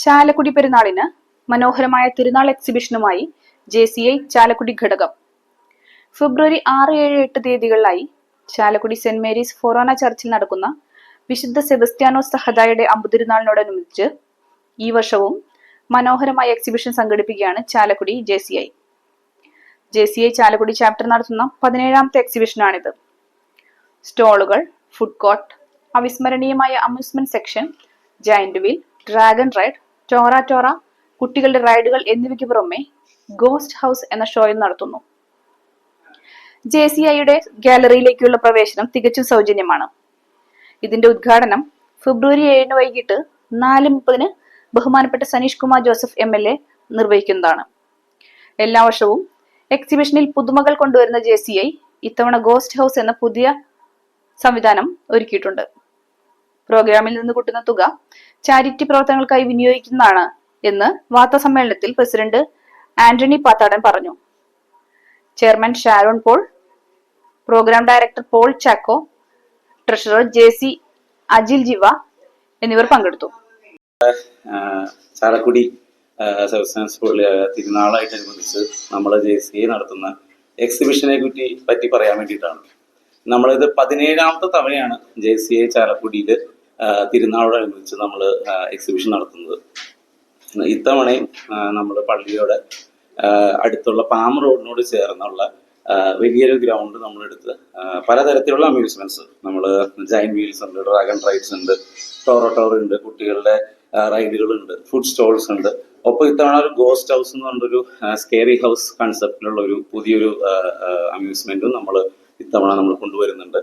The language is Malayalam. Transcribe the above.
ചാലക്കുടി പെരുന്നാളിന് മനോഹരമായ തിരുനാൾ എക്സിബിഷനുമായി JCI ചാലക്കുടി ഘടകം. ഫെബ്രുവരി 6, 7, 8 തീയതികളിലായി ചാലക്കുടി സെന്റ് മേരീസ് ഫൊറോന ചർച്ചിൽ നടക്കുന്ന വിശുദ്ധ സെബസ്ത്യാനോസ് സഹദായുടെ അമ്പുതിരുനാളിനോടനുബന്ധിച്ച് ഈ വർഷവും മനോഹരമായ എക്സിബിഷൻ സംഘടിപ്പിക്കുകയാണ് Chalakudy JCI. JCI Chalakudy chapter നടത്തുന്ന 17ാമത്തെ എക്സിബിഷനാണിത്. സ്റ്റോളുകൾ, ഫുഡ് കോർട്ട്, അവിസ്മരണീയമായ amusement section, giant wheel, dragon ride, ടോറ, കുട്ടികളുടെ റൈഡുകൾ എന്നിവയ്ക്ക് പുറമെ ഗോസ്റ്റ് ഹൗസ് എന്ന ഷോയും നടത്തുന്നു. JCIയുടെ ഗാലറിയിലേക്കുള്ള പ്രവേശനം തികച്ചും സൗജന്യമാണ്. ഇതിന്റെ ഉദ്ഘാടനം ഫെബ്രുവരി 7 വൈകിട്ട് 4:30 ബഹുമാനപ്പെട്ട സനീഷ് കുമാർ ജോസഫ് MLA നിർവഹിക്കുന്നതാണ്. എല്ലാ വർഷവും എക്സിബിഷനിൽ പുതുമകൾ കൊണ്ടുവരുന്ന JCI ഇത്തവണ ഗോസ്റ്റ് ഹൗസ് എന്ന പുതിയ സംവിധാനം ഒരുക്കിയിട്ടുണ്ട്. പ്രോഗ്രാമിൽ നിന്ന് കിട്ടുന്ന തുക ചാരിറ്റി പ്രവർത്തനങ്ങൾക്കായി വിനിയോഗിക്കുന്നതാണ് എന്ന് വാർത്താസമ്മേളനത്തിൽ പ്രസിഡന്റ് ആന്റണി പാത്താടൻ പറഞ്ഞു. Chairman Sharon Paul, programme director Paul Chacko, treasurer JC Ajil Jiva എന്നിവർ പങ്കെടുത്തു. ചാലക്കുടി തിരുനാളായിട്ടനുബന്ധിച്ച് നമ്മൾ JCI നടത്തുന്ന എക്സിബിഷനെ പറ്റി പറയാൻ വേണ്ടിയിട്ടാണ്. നമ്മളിത് 17ാമത്തെ തവണയാണ് JCI ചാലക്കുടിയിൽ തിരുനാളോടനുബന്ധിച്ച് നമ്മൾ എക്സിബിഷൻ നടത്തുന്നത്. ഇത്തവണയും നമ്മൾ പള്ളിയോടെ അടുത്തുള്ള പാം റോഡിനോട് ചേർന്നുള്ള വലിയൊരു ഗ്രൗണ്ട് നമ്മളെടുത്ത് പലതരത്തിലുള്ള അമ്യൂസ്മെന്റ്സ്, നമ്മൾ ജൈന്റ് വീൽസ് ഉണ്ട്, ഡ്രാഗൺ റൈഡ്സ് ഉണ്ട്, ടോറ ഉണ്ട്, കുട്ടികളുടെ റൈഡുകളുണ്ട്, ഫുഡ് സ്റ്റോൾസ് ഉണ്ട്. ഒപ്പം ഇത്തവണ ഒരു ഗോസ്റ്റ് ഹൗസ് എന്ന് പറഞ്ഞൊരു സ്കേറി ഹൗസ് കൺസെപ്റ്റിലുള്ള ഒരു പുതിയൊരു അമ്യൂസ്മെന്റും ഇത്തവണ നമ്മൾ കൊണ്ടുവരുന്നുണ്ട്.